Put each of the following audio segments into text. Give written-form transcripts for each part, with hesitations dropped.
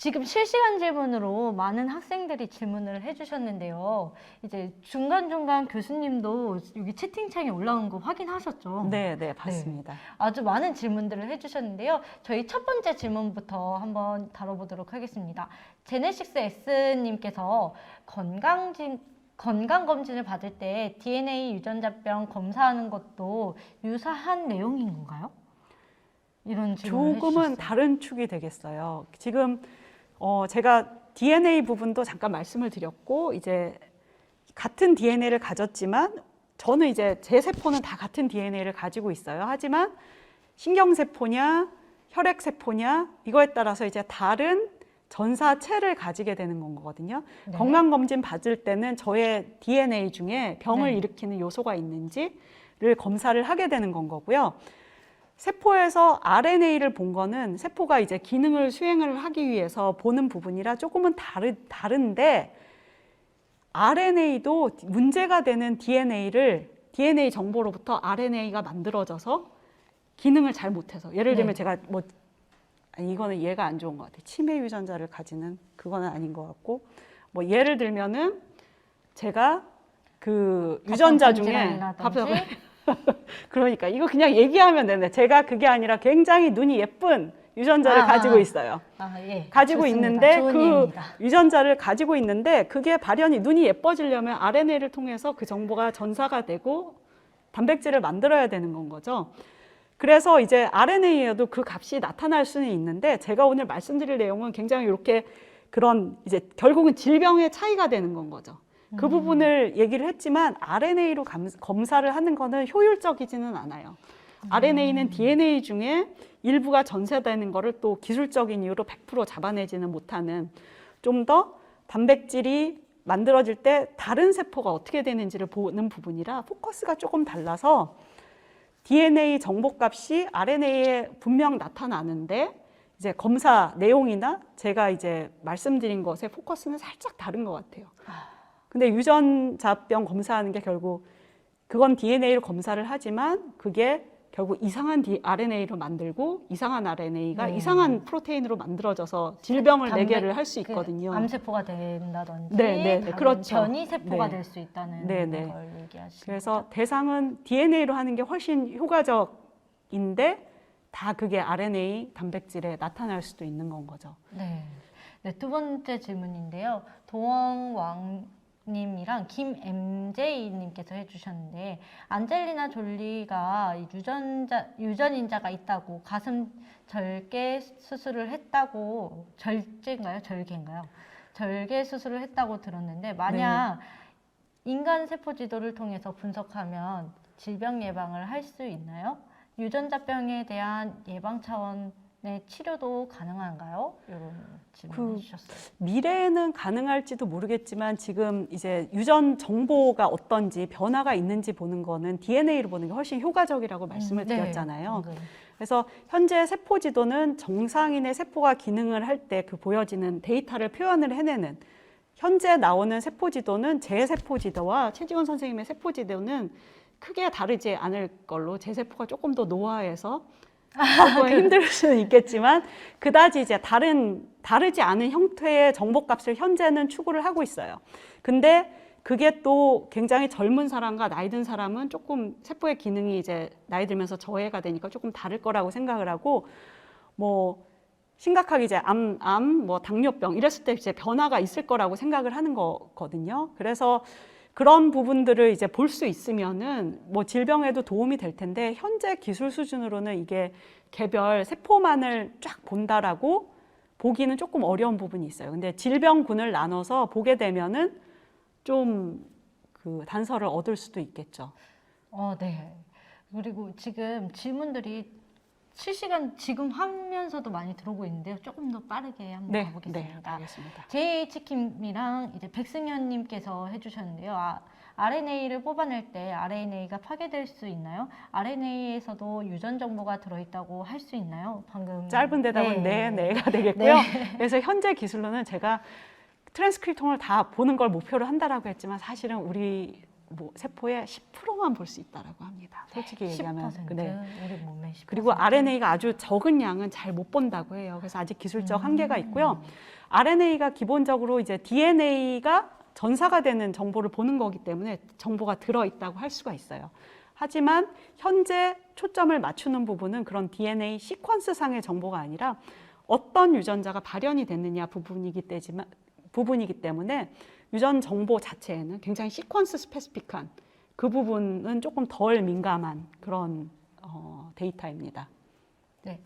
지금 실시간 질문으로 많은 학생들이 질문을 해주셨는데요. 이제 중간중간 교수님도 여기 채팅창에 올라온 거 확인하셨죠? 네, 네, 봤습니다. 아주 많은 질문들을 해주셨는데요. 저희 첫 번째 질문부터 한번 다뤄보도록 하겠습니다. 제네식스 S님께서 건강검진을 받을 때 DNA 유전자병 검사하는 것도 유사한 내용인 건가요? 이런 질문을 조금은 해주셨어요. 다른 축이 되겠어요. 지금 제가 DNA 부분도 잠깐 말씀을 드렸고, 이제 같은 DNA를 가졌지만 저는 이제 제 세포는 다 같은 DNA를 가지고 있어요. 하지만 신경세포냐 혈액세포냐 이거에 따라서 이제 다른 전사체를 가지게 되는 건 거거든요. 네. 건강검진 받을 때는 저의 DNA 중에 병을 네. 일으키는 요소가 있는지를 검사를 하게 되는 건 거고요. 세포에서 RNA를 본 거는 세포가 이제 기능을 수행을 하기 위해서 보는 부분이라 조금은 다른데, RNA도 문제가 되는 DNA 정보로부터 RNA가 만들어져서 기능을 잘 못해서, 예를 들면 네. 제가 아니, 이거는 얘가 안 좋은 것 같아요. 치매 유전자를 가지는 그거는 아닌 것 같고, 예를 들면은 제가 그 유전자 중에 그러니까 이거 그냥 얘기하면 되네. 제가 그게 아니라 굉장히 눈이 예쁜 유전자를 가지고 있어요. 예. 가지고 좋습니다. 있는데 좋은 그 예입니다. 유전자를 가지고 있는데 그게 발현이 눈이 예뻐지려면 RNA를 통해서 그 정보가 전사가 되고 단백질을 만들어야 되는 건 거죠. 그래서 이제 RNA에도 그 값이 나타날 수는 있는데, 제가 오늘 말씀드릴 내용은 굉장히 이렇게 그런 이제 결국은 질병의 차이가 되는 건 거죠. 그 부분을 얘기를 했지만 RNA로 검사를 하는 거는 효율적이지는 않아요. RNA는 DNA 중에 일부가 전세되는 거를 또 기술적인 이유로 100% 잡아내지는 못하는, 좀 더 단백질이 만들어질 때 다른 세포가 어떻게 되는지를 보는 부분이라 포커스가 조금 달라서 DNA 정보값이 RNA에 분명 나타나는데 이제 검사 내용이나 제가 이제 말씀드린 것의 포커스는 살짝 다른 것 같아요. 근데 유전자병 검사하는 게 결국 그건 DNA로 검사를 하지만 그게 결국 이상한 RNA로 만들고 이상한 RNA가 이상한 프로테인으로 만들어져서 질병을 내게를 할 수 있거든요. 암세포가 된다든지 다른 그렇죠. 변이세포가 될 수 있다는 걸 얘기하시는 그래서 거죠? 대상은 DNA로 하는 게 훨씬 효과적인데 다 그게 RNA 단백질에 나타날 수도 있는 건 거죠. 네. 두 번째 질문인데요. 도원왕 님이랑 김MJ님께서 해주셨는데, 안젤리나 졸리가 유전인자가 있다고 가슴 절개 수술을 했다고, 절개인가요? 절개 수술을 했다고 들었는데, 만약 인간 세포 지도를 통해서 분석하면 질병 예방을 할 수 있나요? 유전자병에 대한 예방 차원의 치료도 가능한가요? 이런 질문을 해주셨어요. 미래에는 가능할지도 모르겠지만 지금 이제 유전 정보가 어떤지 변화가 있는지 보는 거는 DNA로 보는 게 훨씬 효과적이라고 말씀을 드렸잖아요. 그래서 현재 세포 지도는 정상인의 세포가 기능을 할 때 그 보여지는 데이터를 표현을 해내는, 현재 나오는 세포 지도는 제 세포 지도와 최지원 선생님의 세포 지도는 크게 다르지 않을 걸로, 제 세포가 조금 더 노화해서 조금 힘들 수는 있겠지만 그다지 이제 다르지 않은 형태의 정보값을 현재는 추구를 하고 있어요. 근데 그게 또 굉장히 젊은 사람과 나이 든 사람은 조금 세포의 기능이 이제 나이 들면서 저해가 되니까 조금 다를 거라고 생각을 하고, 심각하게 이제 당뇨병 이랬을 때 이제 변화가 있을 거라고 생각을 하는 거거든요. 그래서 그런 부분들을 이제 볼 수 있으면은 질병에도 도움이 될 텐데, 현재 기술 수준으로는 이게 개별 세포만을 쫙 본다라고 보기는 조금 어려운 부분이 있어요. 근데 질병군을 나눠서 보게 되면은 좀 그 단서를 얻을 수도 있겠죠. 네. 그리고 지금 질문들이 실시간 지금 하면서도 많이 들어오고 있는데요. 조금 더 빠르게 한번 가보겠습니다. 네, 알겠습니다. JH킴이랑 이제 백승현님께서 해주셨는데요. RNA를 뽑아낼 때 RNA가 파괴될 수 있나요? RNA에서도 유전 정보가 들어있다고 할 수 있나요? 방금 짧은 대답은 네가 되겠고요. 그래서 현재 기술로는 제가 트랜스크립톤을 다 보는 걸 목표로 한다라고 했지만 사실은 우리 뭐 세포의 10%만 볼 수 있다라고 합니다. 솔직히 얘기하면. 10%? 네. 우리 몸의 10%. 그리고 RNA가 아주 적은 양은 잘 못 본다고 해요. 그래서 아직 기술적 한계가 있고요. RNA가 기본적으로 이제 DNA가 전사가 되는 정보를 보는 거기 때문에 정보가 들어있다고 할 수가 있어요. 하지만 현재 초점을 맞추는 부분은 그런 DNA 시퀀스 상의 정보가 아니라 어떤 유전자가 발현이 됐느냐 부분이기 때문에 유전 정보 자체에는 굉장히 시퀀스 스페시픽한 그 부분은 조금 덜 민감한 그런 데이터입니다. 네.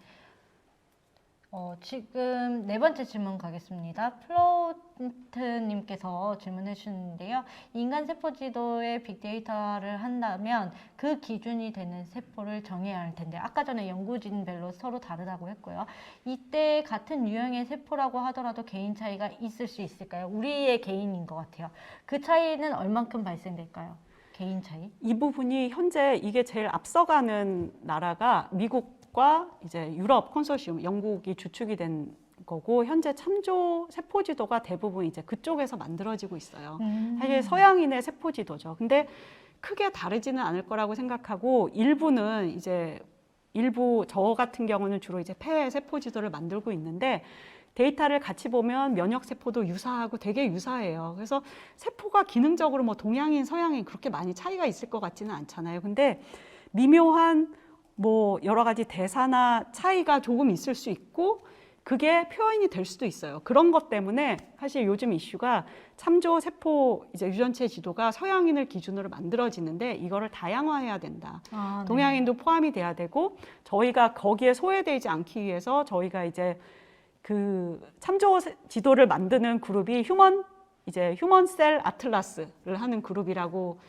지금 네 번째 질문 가겠습니다. 플로트님께서 질문해 주셨는데요. 인간 세포 지도에 빅데이터를 한다면 그 기준이 되는 세포를 정해야 할 텐데 아까 전에 연구진별로 서로 다르다고 했고요. 이때 같은 유형의 세포라고 하더라도 개인 차이가 있을 수 있을까요? 우리의 개인인 것 같아요. 그 차이는 얼만큼 발생될까요? 개인 차이? 이 부분이 현재 이게 제일 앞서가는 나라가 미국과 이제 유럽 컨소시엄, 영국이 주축이 된 거고 현재 참조 세포 지도가 대부분 이제 그쪽에서 만들어지고 있어요. 사실 서양인의 세포 지도죠. 근데 크게 다르지는 않을 거라고 생각하고 일부는 이제 저 같은 경우는 주로 이제 폐 세포 지도를 만들고 있는데 데이터를 같이 보면 면역 세포도 유사하고 되게 유사해요. 그래서 세포가 기능적으로 뭐 동양인, 서양인 그렇게 많이 차이가 있을 것 같지는 않잖아요. 근데 미묘한 뭐 여러 가지 대사나 차이가 조금 있을 수 있고 그게 표현이 될 수도 있어요. 그런 것 때문에 사실 요즘 이슈가 참조 세포 이제 유전체 지도가 서양인을 기준으로 만들어지는데 이거를 다양화해야 된다. 네. 동양인도 포함이 돼야 되고 저희가 거기에 소외되지 않기 위해서 저희가 이제 그 참조 지도를 만드는 그룹이 휴먼 셀 아틀라스를 하는 그룹이라고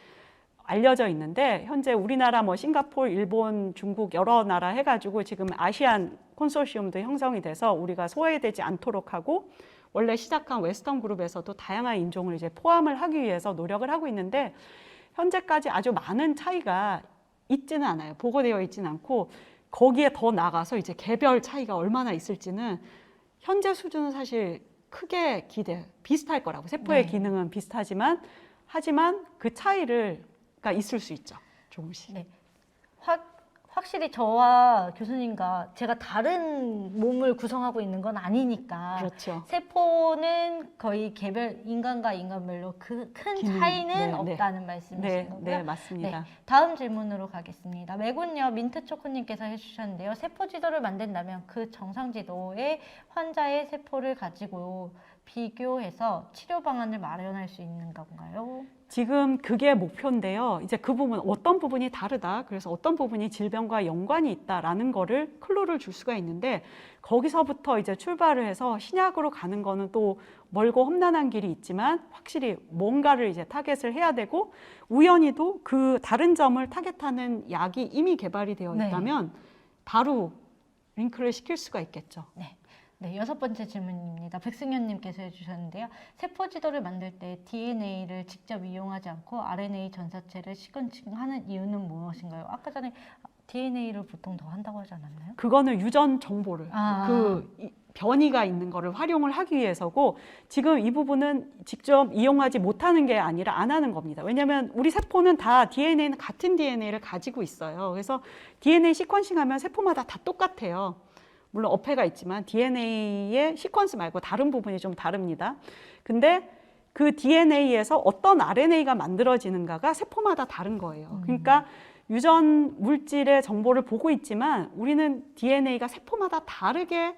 알려져 있는데 현재 우리나라 뭐 싱가포르, 일본, 중국 여러 나라 해가지고 지금 아시안 콘소시엄도 형성이 돼서 우리가 소외되지 않도록 하고 원래 시작한 웨스턴 그룹에서도 다양한 인종을 이제 포함을 하기 위해서 노력을 하고 있는데 현재까지 아주 많은 차이가 있지는 않아요. 보고되어 있지는 않고 거기에 더 나가서 이제 개별 차이가 얼마나 있을지는 현재 수준은 사실 크게 비슷할 거라고 세포의 네. 기능은 비슷하지만 하지만 그 차이가 있을 수 있죠. 조금씩. 네. 확실히 저와 교수님과 제가 다른 몸을 구성하고 있는 건 아니니까 그렇죠. 세포는 거의 개별 인간과 인간별로 그 큰 기능, 차이는 네, 없다는 말씀이신 네, 거고요. 네, 맞습니다. 네, 다음 질문으로 가겠습니다. 매군요 민트초코님께서 해주셨는데요. 세포 지도를 만든다면 그 정상 지도에 환자의 세포를 가지고 비교해서 치료 방안을 마련할 수 있는 건가요? 지금 그게 목표인데요. 이제 그 부분 어떤 부분이 다르다. 그래서 어떤 부분이 질병과 연관이 있다라는 거를 클루를 줄 수가 있는데 거기서부터 이제 출발을 해서 신약으로 가는 거는 또 멀고 험난한 길이 있지만 확실히 뭔가를 이제 타겟을 해야 되고 우연히도 그 다른 점을 타겟하는 약이 이미 개발이 되어 있다면 바로 링크를 시킬 수가 있겠죠. 네. 네, 여섯 번째 질문입니다. 백승현님께서 해주셨는데요. 세포 지도를 만들 때 DNA를 직접 이용하지 않고 RNA 전사체를 시퀀싱하는 이유는 무엇인가요? 아까 전에 DNA를 보통 더 한다고 하지 않았나요? 그거는 유전 정보를 변이가 있는 거를 활용을 하기 위해서고 지금 이 부분은 직접 이용하지 못하는 게 아니라 안 하는 겁니다. 왜냐하면 우리 세포는 다 DNA는 같은 DNA를 가지고 있어요. 그래서 DNA 시퀀싱하면 세포마다 다 똑같아요. 물론 어폐가 있지만 DNA의 시퀀스 말고 다른 부분이 좀 다릅니다. 근데 그 DNA에서 어떤 RNA가 만들어지는가가 세포마다 다른 거예요. 그러니까 유전 물질의 정보를 보고 있지만 우리는 DNA가 세포마다 다르게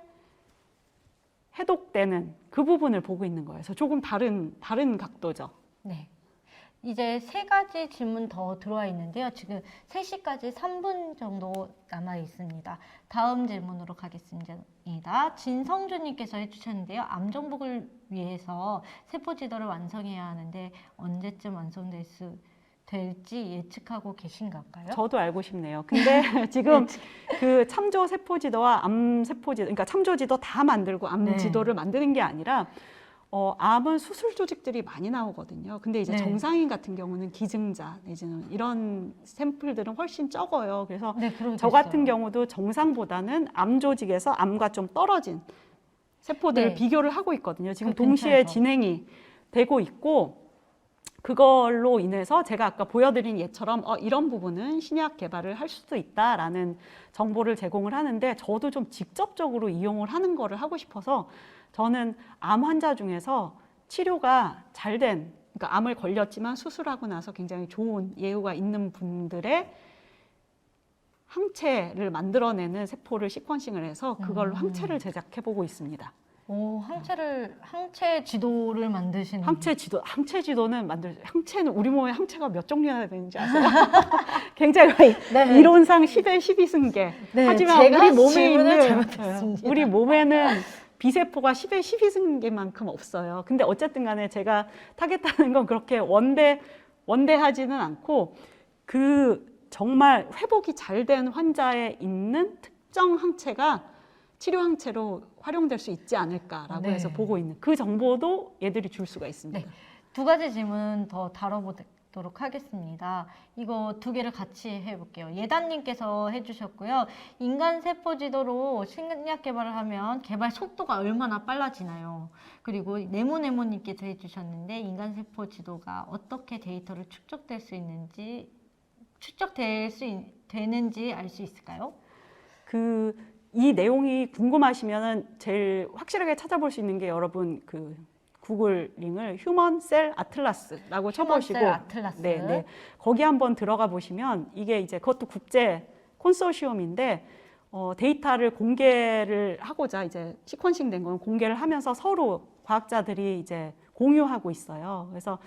해독되는 그 부분을 보고 있는 거예요. 그래서 조금 다른 각도죠. 네. 이제 세 가지 질문 더 들어와 있는데요. 지금 3시까지 3분 정도 남아 있습니다. 다음 질문으로 가겠습니다. 진성주님께서 해주셨는데요. 암 정복을 위해서 세포 지도를 완성해야 하는데 언제쯤 될지 예측하고 계신 건가요? 저도 알고 싶네요. 근데 지금 그 참조 세포 지도와 암 세포 지도, 그러니까 참조 지도 다 만들고 암 지도를 만드는 게 아니라 암은 수술 조직들이 많이 나오거든요. 근데 이제 정상인 같은 경우는 기증자 내지는 이런 샘플들은 훨씬 적어요. 그래서 저 같은 경우도 정상보다는 암 조직에서 암과 좀 떨어진 세포들을 비교를 하고 있거든요. 지금 동시에 진행이 되고 있고 그걸로 인해서 제가 아까 보여드린 예처럼 이런 부분은 신약 개발을 할 수도 있다라는 정보를 제공을 하는데 저도 좀 직접적으로 이용을 하는 거를 하고 싶어서 저는 암 환자 중에서 치료가 잘 된, 그러니까 암을 걸렸지만 수술하고 나서 굉장히 좋은 예후가 있는 분들의 항체를 만들어내는 세포를 시퀀싱을 해서 그걸로 항체를 제작해보고 있습니다. 오, 항체 지도를 만드시는. 항체는 우리 몸에 항체가 몇 종류나 되는지 아세요? 굉장히 많이, 네. 이론상 10에 12승계. 네, 하지만 제가 우리 몸에 질문을 있는, 잘못했습니다. 우리 몸에는 비세포가 10에 12승계만큼 없어요. 근데 어쨌든 간에 제가 타겟하는 건 그렇게 원대하지는 않고 정말 회복이 잘 된 환자에 있는 특정 항체가 치료 항체로 활용될 수 있지 않을까라고 네. 해서 보고 있는 그 정보도 얘들이 줄 수가 있습니다. 네. 두 가지 질문 더 다뤄보도록 하겠습니다. 이거 두 개를 같이 해볼게요. 예단님께서 해주셨고요. 인간 세포 지도로 신약 개발을 하면 개발 속도가 얼마나 빨라지나요? 그리고 네모네모님께서 해주셨는데 인간 세포 지도가 어떻게 데이터를 되는지 알 수 있을까요? 이 내용이 궁금하시면 제일 확실하게 찾아볼 수 있는 게 여러분 구글 링을 휴먼 셀 아틀라스라고 쳐보시고 휴먼 셀 아틀라스. 네. 거기 한번 들어가 보시면 이게 이제 그것도 국제 콘소시엄인데 데이터를 공개를 하고자 이제 시퀀싱 된 건 공개를 하면서 서로 과학자들이 이제 공유하고 있어요. 그래서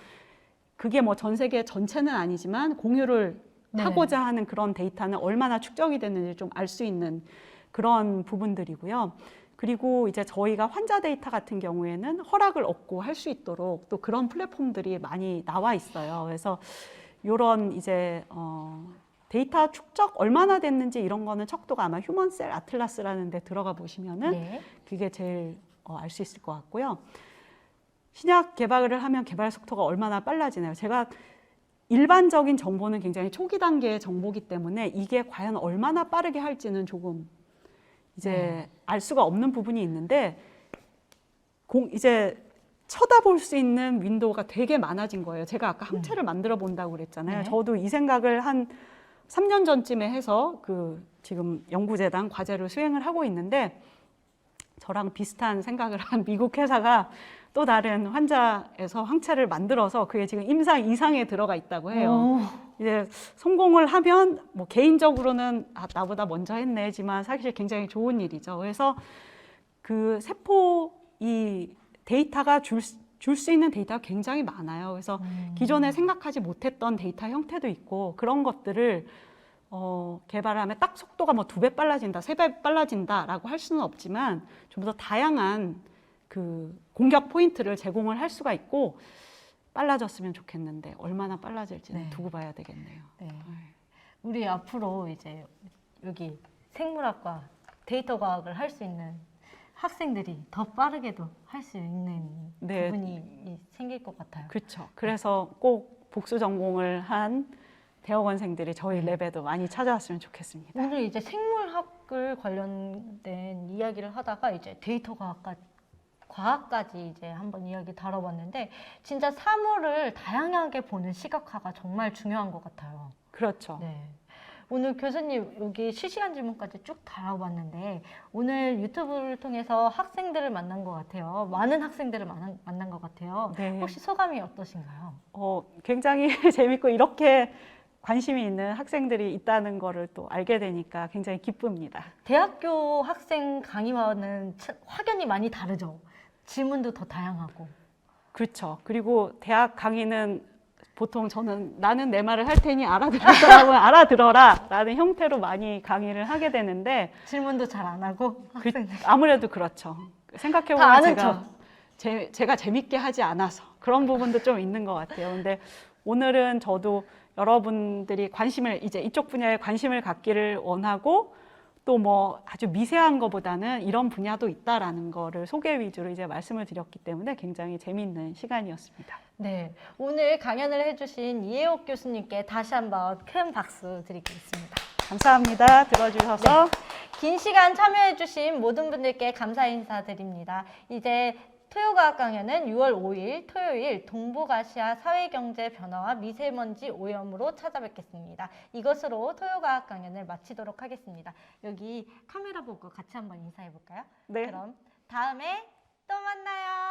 그게 뭐 전 세계 전체는 아니지만 공유를 하고자 하는 그런 데이터는 얼마나 축적이 됐는지 좀 알 수 있는 그런 부분들이고요. 그리고 이제 저희가 환자 데이터 같은 경우에는 허락을 얻고 할 수 있도록 또 그런 플랫폼들이 많이 나와 있어요. 그래서 이런 이제 데이터 축적 얼마나 됐는지 이런 거는 척도가 아마 휴먼셀 아틀라스라는 데 들어가 보시면은 그게 제일 알 수 있을 것 같고요. 신약 개발을 하면 개발 속도가 얼마나 빨라지나요? 제가 일반적인 정보는 굉장히 초기 단계의 정보기 때문에 이게 과연 얼마나 빠르게 할지는 조금 이제 알 수가 없는 부분이 있는데 이제 쳐다볼 수 있는 윈도우가 되게 많아진 거예요. 제가 아까 항체를 만들어 본다고 그랬잖아요. 네. 저도 이 생각을 한 3년 전쯤에 해서 지금 연구재단 과제를 수행을 하고 있는데 저랑 비슷한 생각을 한 미국 회사가 또 다른 환자에서 항체를 만들어서 그게 지금 임상 2상에 들어가 있다고 해요. 이제 성공을 하면 뭐 개인적으로는 나보다 먼저 했네지만 사실 굉장히 좋은 일이죠. 그래서 이 데이터가 줄 수 있는 데이터가 굉장히 많아요. 그래서 기존에 생각하지 못했던 데이터 형태도 있고 그런 것들을 개발하면 딱 속도가 뭐 2배 빨라진다, 3배 빨라진다라고 할 수는 없지만 좀 더 다양한 공격 포인트를 제공을 할 수가 있고 빨라졌으면 좋겠는데 얼마나 빨라질지는 두고 봐야 되겠네요. 네. 우리 앞으로 이제 여기 생물학과 데이터 과학을 할 수 있는 학생들이 더 빠르게도 할 수 있는 부분이 생길 것 같아요. 그렇죠. 그래서 꼭 복수 전공을 한 대학원생들이 저희 랩에도 많이 찾아왔으면 좋겠습니다. 오늘 이제 생물학을 관련된 이야기를 하다가 이제 데이터 과학까지 이제 한번 이야기 다뤄봤는데 진짜 사물을 다양하게 보는 시각화가 정말 중요한 것 같아요. 그렇죠. 네. 오늘 교수님 여기 실시간 질문까지 쭉 다뤄봤는데 오늘 유튜브를 통해서 학생들을 만난 것 같아요. 많은 학생들을 만난 것 같아요. 네. 혹시 소감이 어떠신가요? 굉장히 재밌고 이렇게 관심이 있는 학생들이 있다는 거를 또 알게 되니까 굉장히 기쁩니다. 대학교 학생 강의와는 확연히 많이 다르죠. 질문도 더 다양하고. 그렇죠. 그리고 대학 강의는 보통 저는 나는 내 말을 할 테니 알아들으라고 알아들어라 라는 형태로 많이 강의를 하게 되는데 질문도 잘 안 하고 학생들 아무래도 그렇죠. 생각해보면 제가 재밌게 하지 않아서 그런 부분도 좀 있는 것 같아요. 근데 오늘은 저도 여러분들이 이제 이쪽 분야에 관심을 갖기를 원하고 또 뭐 아주 미세한 것보다는 이런 분야도 있다라는 거를 소개 위주로 이제 말씀을 드렸기 때문에 굉장히 재미있는 시간이었습니다. 네, 오늘 강연을 해주신 이혜옥 교수님께 다시 한번 큰 박수 드리겠습니다. 감사합니다. 들어주셔서. 긴 시간 참여해주신 모든 분들께 감사 인사드립니다. 이제 토요과학 강연은 6월 5일 토요일 동북아시아 사회경제 변화와 미세먼지 오염으로 찾아뵙겠습니다. 이것으로 토요과학 강연을 마치도록 하겠습니다. 여기 카메라 보고 같이 한번 인사해 볼까요? 네. 그럼 다음에 또 만나요.